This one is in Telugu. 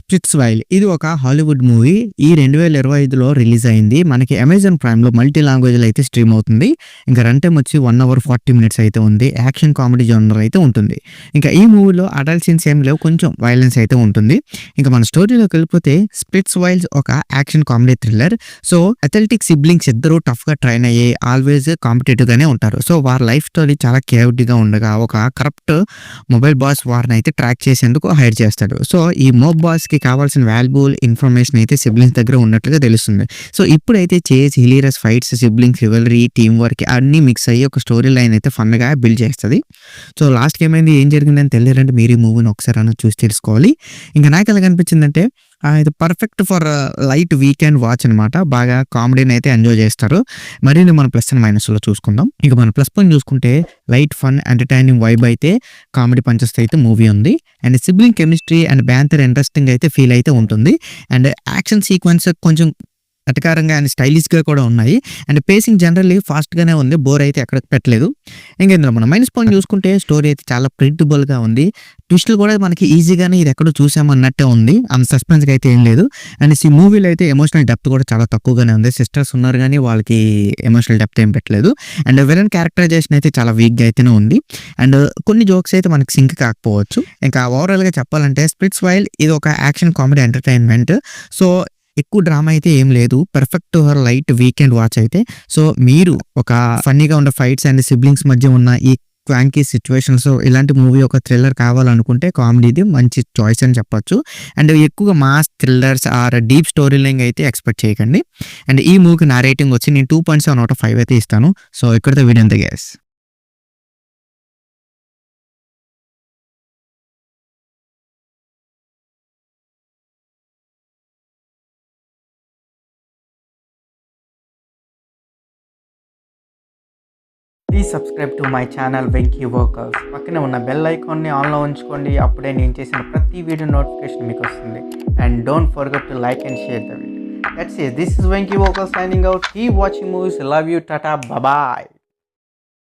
స్ప్లిట్స్ వైల్ ఇది ఒక హాలీవుడ్ మూవీ. ఈ 2025లో రిలీజ్ అయింది. మనకి అమెజాన్ ప్రైమ్‌లో మల్టీ లాంగ్వేజ్‌లో అయితే స్ట్రీమ్ అవుతుంది. ఇంకా రన్ టైమ్ వచ్చి 1 అవర్ 40 మినిట్స్ అయితే ఉంది. యాక్షన్ కామెడీ జోనర్ అయితే ఉంటుంది. ఇంకా ఈ మూవీలో అడల్ట్ సీన్స్ ఏం లేవు. కొంచెం వయలెన్స్ అయితే ఉంటుంది. ఇంకా మన స్టోరీలోకి వెళ్ళిపోతే స్ప్లిట్స్ వైల్స్ ఒక action comedy thriller. So athletic siblings ఇద్దరు టఫ్‌గా ట్రైన్ అయ్యి ఆల్వేస్ కాంపిటేటివ్ గానే ఉంటారు. సో వారి లైఫ్ స్టోరీ చాలా కేవటిక్‌గా ఉండగా ఒక కరప్ట్ మొబైల్ బాస్ వారిని అయితే ట్రాక్ చేసేందుకు హైర్ చేస్తాడు. సో ఈ మోబ్ బాస్‌కి కావాల్సిన వాల్యుబుల్ ఇన్ఫర్మేషన్ అయితే సిబ్లింగ్స్ దగ్గర ఉన్నట్లుగా తెలుస్తుంది. సో ఇప్పుడైతే చేస్, hilarious fights, siblings రివల్రీ, team work అన్నీ మిక్స్ అయ్యి ఒక స్టోరీ లైన్ అయితే ఫన్‌గా బిల్డ్ చేస్తది. సో లాస్ట్‌కి ఏమైంది, ఏం జరిగిందని తెలియాలంటే మీరు ఈ మూవీని ఒకసారైనా చూసి తెలుసుకోవాలి. ఇంకా నాకు ఎలాగనిపించిందంటే ఇది perfect for light weekend watch అనమాట. బాగా కామెడీని అయితే ఎంజాయ్ చేస్తారు. మరిన్ని మన ప్లస్ అండ్ మైనస్‌లో చూసుకుందాం. ఇక మన ప్లస్ పాయింట్ చూసుకుంటే లైట్ ఫన్ ఎంటర్‌టైనింగ్ వైబ్ అయితే కామెడీ పంచెస్ అయితే మూవీ ఉంది. And sibling chemistry and banter interesting అయితే ఫీల్ అయితే ఉంటుంది. అండ్ యాక్షన్ సీక్వెన్స్ కొంచెం ఎటకారంగా అండ్ స్టైలిష్‌గా కూడా ఉన్నాయి. అండ్ పేసింగ్ జనరల్లీ ఫాస్ట్‌గానే ఉంది. బోర్ అయితే ఎక్కడ పెట్టలేదు. ఇంక ఇందులో మనం మైనస్ పాయింట్ చూసుకుంటే స్టోరీ అయితే చాలా ప్రిడిక్టబుల్‌గా ఉంది. ట్విస్టులు కూడా మనకి ఈజీగానే ఇది ఎక్కడో చూసామన్నట్టే ఉంది. అంత సస్పెన్స్‌గా అయితే ఏం లేదు. అండ్ ఈ మూవీలో అయితే ఎమోషనల్ డెప్త్ కూడా చాలా తక్కువగానే ఉంది. సిస్టర్స్ ఉన్నారు గానీ వాళ్ళకి ఎమోషనల్ డెప్త్ ఏం పెట్టలేదు. అండ్ విలన్ క్యారెక్టరైజేషన్ అయితే చాలా వీక్‌గా అయితేనే ఉంది. అండ్ కొన్ని జోక్స్ అయితే మనకి సింక్ కాకపోవచ్చు. ఇంకా ఓవరాల్‌గా చెప్పాలంటే స్ప్లిట్స్ వైల్ ఇది ఒక యాక్షన్ కామెడీ ఎంటర్‌టైన్‌మెంట్. సో ఎక్కువ డ్రామా అయితే ఏం లేదు. పర్ఫెక్ట్ లైట్ వీకెండ్ వాచ్ అయితే. సో మీరు ఒక ఫన్నీగా ఉండే ఫైట్స్ అండ్ సిబ్లింగ్స్ మధ్య ఉన్న ఈ క్వాంకీ సిట్యుయేషన్స్ ఇలాంటి మూవీ ఒక థ్రిల్లర్ కావాలనుకుంటే కామెడీది మంచి చాయిస్ అని చెప్పొచ్చు. అండ్ ఎక్కువగా mass thrillers or deep story line అయితే ఎక్స్పెక్ట్ చేయకండి. అండ్ ఈ మూవీకి నా రేటింగ్ వచ్చి నేను 2.7/5 అయితే ఇస్తాను. సో ఇక్కడితో వీడియో అంతే guys. Please subscribe to my channel Venky workers. పక్కనే ఉన్న బెల్ ఐకాన్ని ఆన్లో ఉంచుకోండి. అప్పుడే నేను చేసిన ప్రతి వీడియో నోటిఫికేషన్ మీకు వస్తుంది. And don't forget to like and share the video. That's it. This is Venky workers signing out. Keep watching movies. Love you. Tata. Bye.